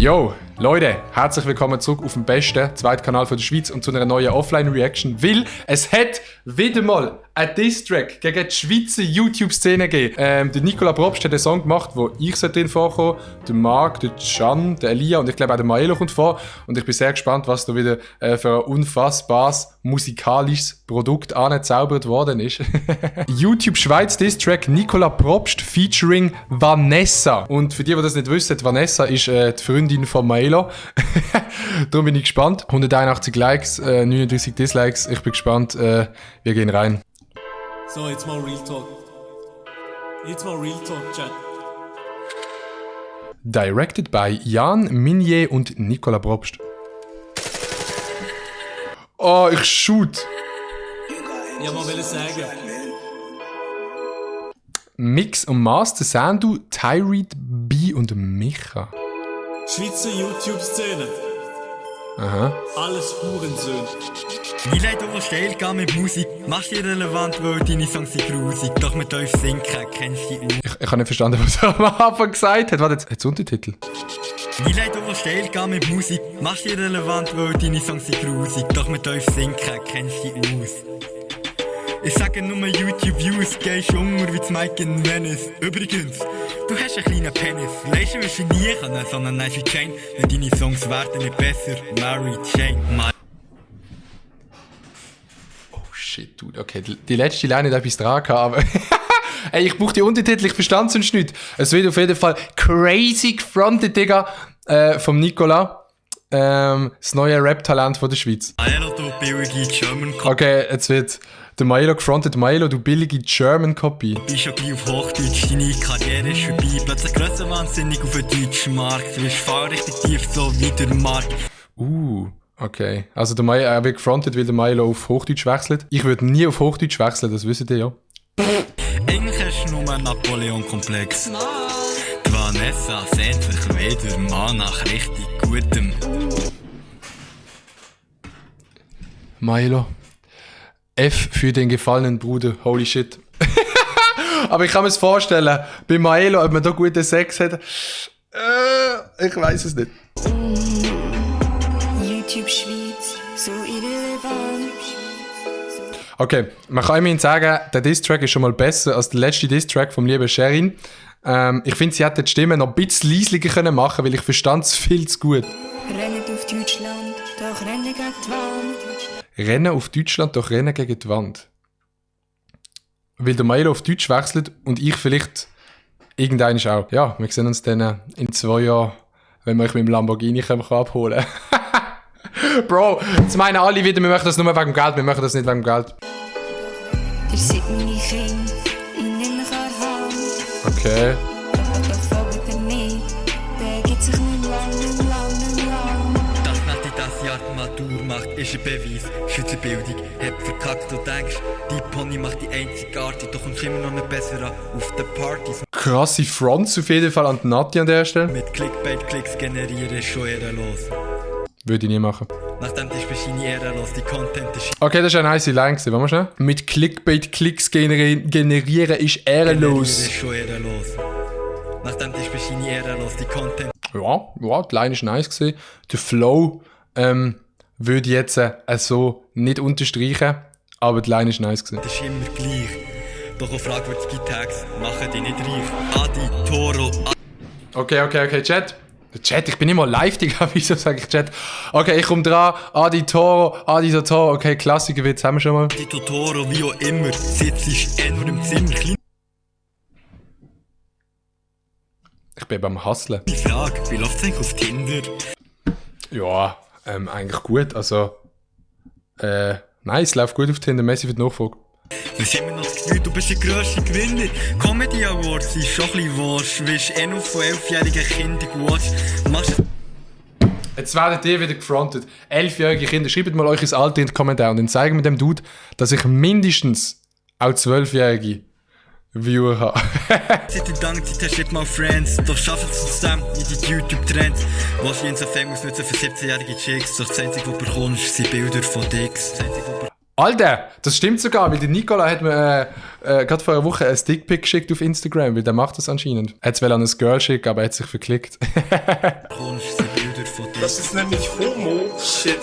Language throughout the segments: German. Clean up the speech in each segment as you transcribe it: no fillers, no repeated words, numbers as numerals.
Yo, Leute, herzlich willkommen zurück auf dem besten zweiten Kanal von der Schweiz und zu einer neuen Offline-Reaction, weil es hat wieder mal einen Diss-Track gegen die Schweizer YouTube-Szene gegeben. Der Nicola Probst hat einen Song gemacht, wo ich drin vorkomme, der Marc, der Can, der Elia und ich glaube auch der Maelo kommt vor. Und ich bin sehr gespannt, was da wieder für ein unfassbares musikalisches Produkt angezaubert worden ist. YouTube Schweiz Diss-Track Nicola Probst featuring Vanessa. Und für die das nicht wissen, Vanessa ist die Freundin von Maelo. Darum bin ich gespannt. 181 Likes, 39 Dislikes. Ich bin gespannt. Wir gehen rein. So, jetzt mal Real Talk. Chat. Directed by Jan Minier und Nicola Probst. Oh, ich shoot. Ja, mal will sagen. Mix und Master Sandu, Tyreed B und Micha. Schweizer YouTube-Szene. Aha. Alles Hurensöhne. Wie leid over steil gehen mit Musik, machst dich relevant, weil deine Songs sind grusig. Doch mit euch sinken, kennst du die Ich habe nicht verstanden, was er am Anfang gesagt hat. Warte, jetzt Untertitel. Wie leid over steil gehen mit Musik, machst dich relevant, weil deine Songs sind grusig. Doch mit euch sinken, kennst du die aus. Ich sage nur YouTube-Views, gehst unter wie das Mike in Venice. Übrigens, du hast einen kleinen Penis. Leisten wirst du nie können, sondern nice wie Jane. Denn deine Songs werden nicht besser. Mary Jane. Oh shit, dude. Okay, die letzte Line hat etwas dran gehabt, aber... Ey, ich brauche die Untertitel, ich verstand sonst nicht. Es wird auf jeden Fall crazy gefrontet, Digga, vom Nicola. Das neue Rap-Talent von der Schweiz. Maelo, du billige German Copy. Okay, jetzt wird der Maelo gefrontet. Maelo, du billige German Copy. Bist schon gleich auf Hochdeutsch, deine Karriere ist vorbei. Plötzlich grösser wahnsinnig auf den deutschen Markt. Du bist fahrrichtig tief, so wie der Markt. Okay. Also der Maelo, er wird gefrontet, weil der Maelo auf Hochdeutsch wechselt. Ich würde nie auf Hochdeutsch wechseln, das wisst ihr ja. Eigentlich hast du nur einen Napoleon-Komplex. Die Vanessa sehnt sich wieder mal nach richtig Gutem. Maelo. F für den gefallenen Bruder. Holy shit. Aber ich kann mir es vorstellen, bei Maelo, ob man da guten Sex hat. Ich weiß es nicht. YouTube Schweiz, so irrelevant. Okay, man kann immerhin sagen, der Diss-Track ist schon mal besser als der letzte Diss-Track vom lieben Sherin. Ich finde, sie hätte die Stimme noch ein bisschen leislicher können machen, weil ich verstand es viel zu gut. Rennen auf Deutschland, doch rennen gegen die Wand. Rennen auf Deutschland, doch rennen gegen die Wand. Weil der Maelo auf Deutsch wechselt und ich vielleicht irgendeines auch. Ja, wir sehen uns dann in 2 Jahren, wenn wir euch mit dem Lamborghini abholen können. Bro, jetzt meinen alle wieder, wir machen das nur wegen dem Geld, wir machen das nicht wegen dem Geld. Ihr seid meine Kinder, ich nehme euch an Hand. Okay. Doch folgt ihr nicht, der gibt sich nicht lang. Dass nicht in das Jahr die Matur macht, ist ein Beweis. Schweizer Bildung hat verkackt, du denkst, die Pony macht die einzigartig, doch kommst immer noch nicht besser an auf den Partys. Krasse Fronts auf jeden Fall an die Nati an der Stelle. Mit Clickbait-Klicks generieren ist schon ehrenlos. Würde ich nie machen. Nachdem du bist du ehrenlos, die Content ist Okay, das ist eine nice Line gewesen. Wollen wir schnell? Mit Clickbait-Klicks generieren ist ehrenlos. ist schon ehrenlos. Nachdem du bist du ehrenlos, die Content. Ja, die Line ist nice gewesen. Der Flow würde ich jetzt so nicht unterstreichen, aber die Line ist nice gewesen. Das ist immer gleich. Doch auch fragwürdige Tags machen dich nicht reich. Adi, Toro, Okay, Chat. Chat, ich bin nicht mal live, Digga. Wieso sage ich Chat? Okay, ich komme dran. Adi Toro. Okay, Klassikerwitz haben wir schon mal. Adi, Toro, wie auch immer. Sitzt nur im Zimmer. Ich bin beim Hustlen. Die Frage, wie läuft's eigentlich auf Tinder? Ja, eigentlich gut. Also, nice, läuft gut auf Tinder. Messi für die Nachfrage. Wir haben immer noch das Gefühl, du bist der grösste Gewinner. Comedy Awards sind schon ein bisschen wasch. Wirst noch von 11-jährigen Kindern gewatcht. Jetzt werdet ihr wieder gefrontet. 11-jährige Kinder, schreibt mal euch das Alter in die Kommentare und dann zeigen wir dem Dude, dass ich mindestens auch 12-jährige Viewer habe. Seit der Dankzeit hast du nicht mal Friends. Doch schaffen es zusammen in die YouTube-Trends. Was ich in so Fame ausnutzen für 17-jährige Chicks. Doch das Einzige, was du bekommst, sind Bilder von Dicks. Alter, das stimmt sogar, weil der Nicola hat mir gerade vor einer Woche ein Stickpic geschickt auf Instagram, weil der macht das anscheinend. Er wollte an ein Girl schicken, aber er hat sich verklickt. Kommst du Bilder von dir? Das ist nämlich Homo-Shit.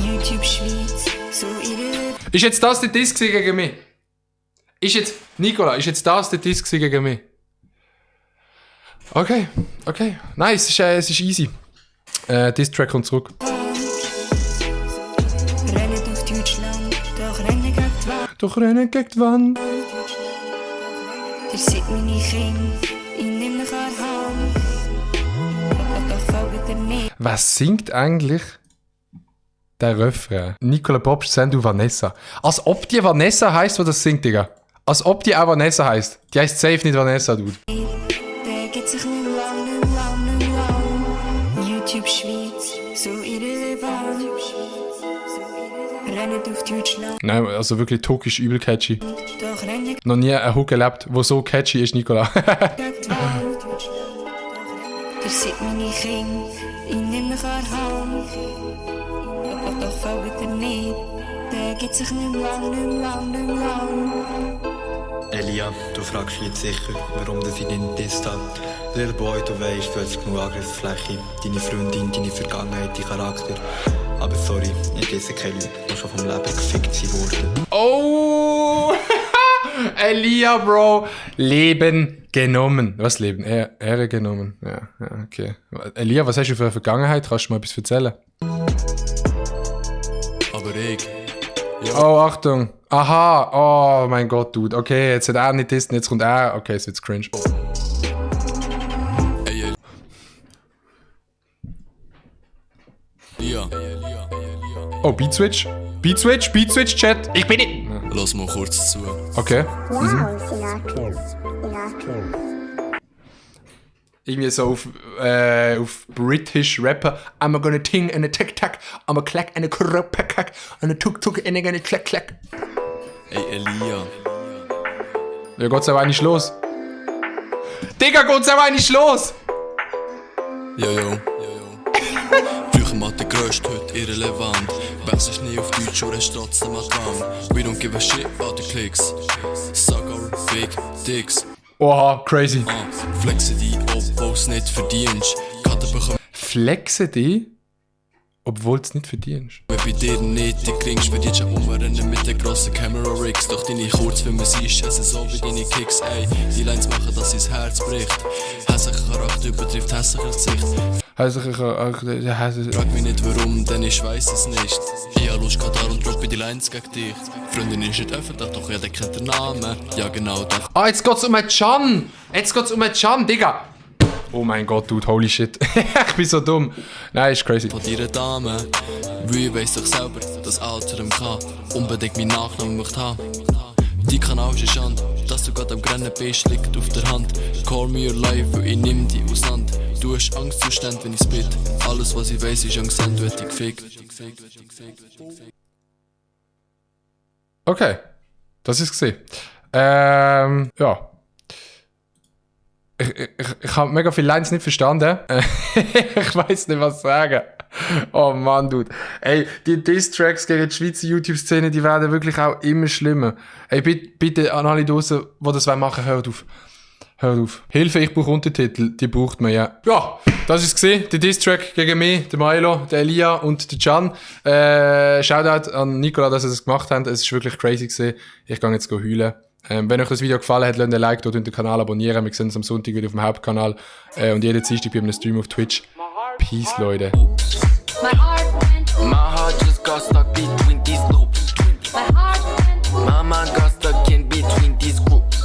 YouTube Schweiz, so ihre Ist jetzt das der Diss gegen mich? Nicola, ist jetzt das der Diss gegen mich? Okay. Nein, es ist easy. Diss-Track kommt zurück. rennen durch Deutschland, doch rennen gegen die Wand. Doch rennen gegen die Wand. Ihr seid meine Kinder, ich nehme euch an die Hand. Doch folgt ihr nicht. Was singt eigentlich der Refrain? Nicola Popsch, send du Vanessa. Als ob die Vanessa heisst, wo das singt, Digga. Als ob die auch Vanessa heisst. Die heisst safe nicht Vanessa, Dude. Der geht sich nicht lang. YouTube Schweiz, so irrelevant. Rennen durch Deutschland, Nein, also wirklich türkisch übel catchy. doch rennen Noch nie ein Hook erlebt, wo so catchy ist, Nicola. gegen die Wand. Ihr seid meine Kinder, ich nehme euch an die Hand. Doch folgt ihr nicht, der geht sich nicht lang. Elia, du fragst dich jetzt sicher, warum ich dich nicht disst habe. Little Boy, du weißt, du hast genug Angriffsfläche. Deine Freundin, deine Vergangenheit, dein Charakter. Aber sorry, ich disse keine Leute, die schon vom Leben gefickt wurden. Oh! Elia, Bro. Leben genommen. Was Leben? Ehre genommen. Ja, okay. Elia, was hast du für eine Vergangenheit? Kannst du mal etwas erzählen? Aber ich. Oh, Achtung. Aha. Oh mein Gott, Dude. Okay, jetzt hat er nicht das, jetzt kommt er. Okay, jetzt wird's cringe. Ey, Elia. Oh, Beat Switch, Chat. Ich bin nicht. Lass mal kurz zu. Okay. Wow, Sinatra. Irgendwie so auf British Rapper. I'm gonna ting and a tick tack. I'm a clack and a kruppack. And a tuk tuk and a gonna clack clack. Ey, Elia. Ja, geht's auch eigentlich los. Digga, geht's auch eigentlich los. Jojo. Früher mal der Größte, heute irrelevant. Wechselst nie auf Deutsch und hast trotzdem advanced. We don't give a shit about the clicks. Suck our big dicks. Oha, crazy. Flexe die, obwohl's nicht verdienst. Kater bekommen Flexe die, obwohl du es nicht verdienst. wir bei dir nicht. Die Klingst wird jetzt schon umrennen mit den grossen Camera-Rigs. Doch deine Kurzfilme siehst, es ist so wie deine Kicks. Ey, die Lines machen, dass sein Herz bricht. Hässlicher Charakter übertrifft hässlicher Gesicht. Frag mich nicht warum, denn ich weiss es nicht. Ich hab Lust gehabt, darum droppe ich die Lines gegen dich. Freundin ist nicht öffentlich, doch jeder kennt den Namen. Ja genau, doch. Ah, jetzt geht's um einen Can. Digga. Oh mein Gott, Dude, holy shit. Ich bin so dumm. Nein, ist crazy. Von deiner Dame. Weil ich weiss doch selber, dass Alter im kann. Unbedingt meinen Nachnamen möchte haben. Die Kanal ist eine Schande, dass du grad am Grennen bist, liegt auf der Hand. Call me your life, weil ich nimm dich auseinander. Du hast Angstzustand, wenn ich spit. Alles was ich weiss ist Angst, du hätt dich gefickt. Okay, das ist gesehen. Ja. Ich habe mega viele Lines nicht verstanden. Ich weiß nicht, was sagen. Oh Mann, Dude. Ey, die Diss-Tracks gegen die Schweizer YouTube-Szene, die werden wirklich auch immer schlimmer. Ey, bitte an alle draussen, die das machen wollen, hört auf. Hört auf. Hilfe, ich brauche Untertitel. Die braucht man, ja. Ja, das ist gesehen. Der Diss-Track gegen mich, der Milo, der Elia und der Can. Shoutout an Nicola, dass sie das gemacht haben. Es ist wirklich crazy gesehen. Ich gehe jetzt heulen. Wenn euch das Video gefallen hat, lasst ein Like dort und den Kanal abonnieren. Wir sehen uns am Sonntag wieder auf dem Hauptkanal. Und jeden Dienstag bei einem Stream auf Twitch. Peace, Leute. My heart